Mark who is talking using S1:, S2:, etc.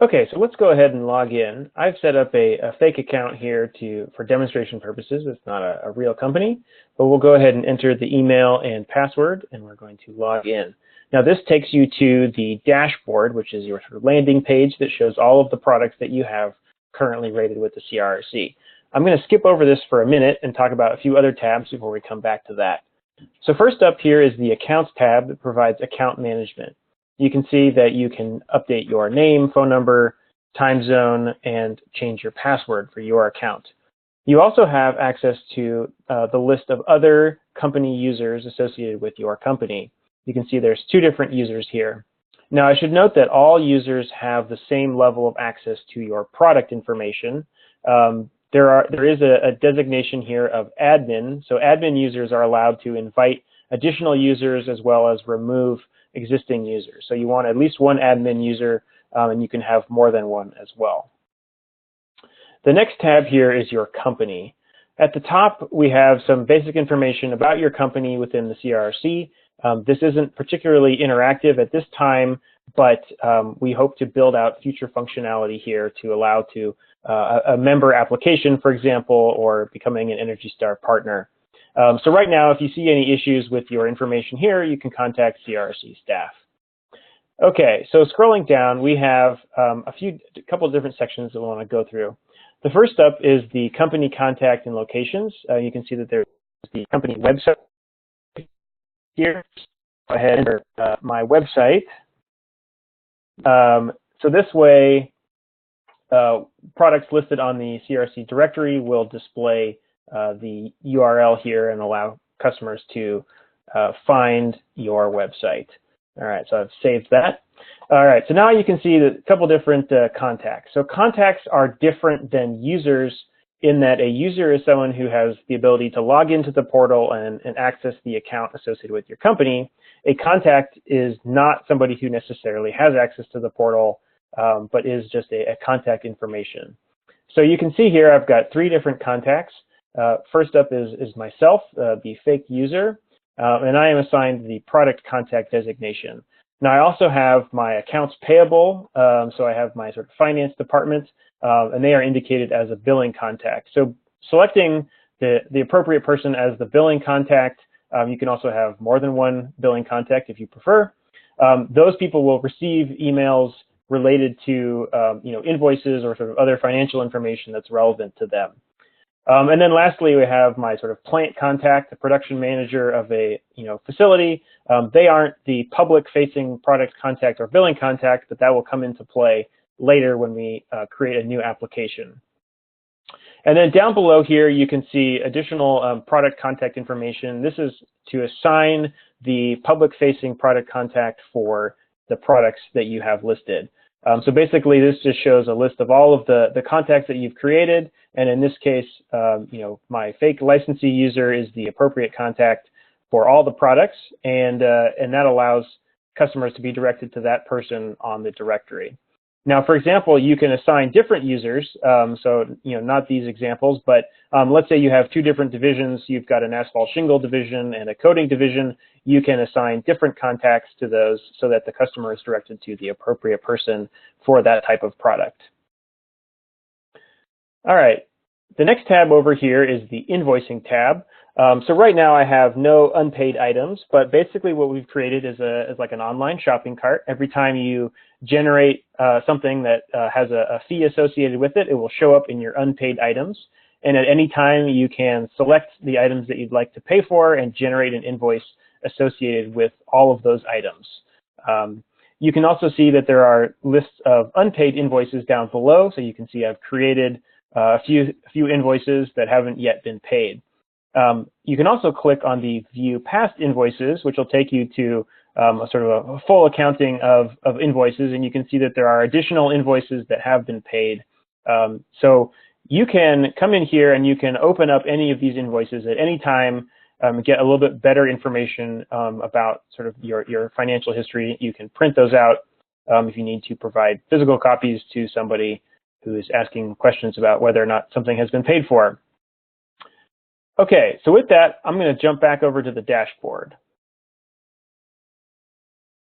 S1: Okay, so let's go ahead and log in. I've set up a fake account here for demonstration purposes. It's not a real company, but we'll go ahead and enter the email and password, and we're going to log in. Now this takes you to the dashboard, which is your sort of landing page that shows all of the products that you have currently rated with the CRRC. I'm going to skip over this for a minute and talk about a few other tabs before we come back to that. So first up here is the Accounts tab that provides account management. You can see that you can update your name, phone number, time zone, and change your password for your account. You also have access to the list of other company users associated with your company. You can see there's 2 different users here. Now I should note that all users have the same level of access to your product information. There is a designation here of admin, so admin users are allowed to invite additional users as well as remove existing users. So you want at least 1 admin user, and you can have more than 1 as well. The next tab here is your company. At the top, we have some basic information about your company within the CRRC. This isn't particularly interactive at this time, but we hope to build out future functionality here to allow to a member application, for example, or becoming an ENERGY STAR partner. So right now, if you see any issues with your information here, you can contact CRRC staff. Okay, so scrolling down, we have a couple of different sections that we want to go through. The first up is the company contact and locations. You can see that there's the company website here. Go ahead and enter my website. So this way, products listed on the CRRC directory will display the URL here and allow customers to find your website. All right, so I've saved that. All right, so now you can see a couple different contacts. So contacts are different than users in that a user is someone who has the ability to log into the portal and access the account associated with your company. A contact is not somebody who necessarily has access to the portal, but is just a contact information. So you can see here I've got 3 different contacts. First up is myself, the fake user, and I am assigned the product contact designation. Now I also have my accounts payable, so I have my sort of finance department, and they are indicated as a billing contact. So selecting the appropriate person as the billing contact, you can also have more than 1 billing contact if you prefer. Those people will receive emails related to invoices or sort of other financial information that's relevant to them. And then lastly, we have my sort of plant contact, the production manager of a facility. They aren't the public-facing product contact or billing contact, but that will come into play later when we create a new application. And then down below here, you can see additional product contact information. This is to assign the public-facing product contact for the products that you have listed. So basically, this just shows a list of all of the contacts that you've created. And in this case, my fake licensee user is the appropriate contact for all the products. And that allows customers to be directed to that person on the directory. Now, for example, you can assign different users. So, not these examples, but let's say you have 2 different divisions. You've got an asphalt shingle division and a coating division. You can assign different contacts to those so that the customer is directed to the appropriate person for that type of product. All right, the next tab over here is the Invoicing tab. So right now I have no unpaid items, but basically what we've created is like an online shopping cart. Every time you generate something that has a fee associated with it, it will show up in your unpaid items. And at any time you can select the items that you'd like to pay for and generate an invoice associated with all of those items. You can also see that there are lists of unpaid invoices down below. So you can see I've created a few invoices that haven't yet been paid. You can also click on the View Past Invoices, which will take you to a sort of a full accounting of invoices, and you can see that there are additional invoices that have been paid. So you can come in here and you can open up any of these invoices at any time, get a little bit better information about sort of your financial history. You can print those out if you need to provide physical copies to somebody who is asking questions about whether or not something has been paid for. Okay, so with that, I'm going to jump back over to the dashboard.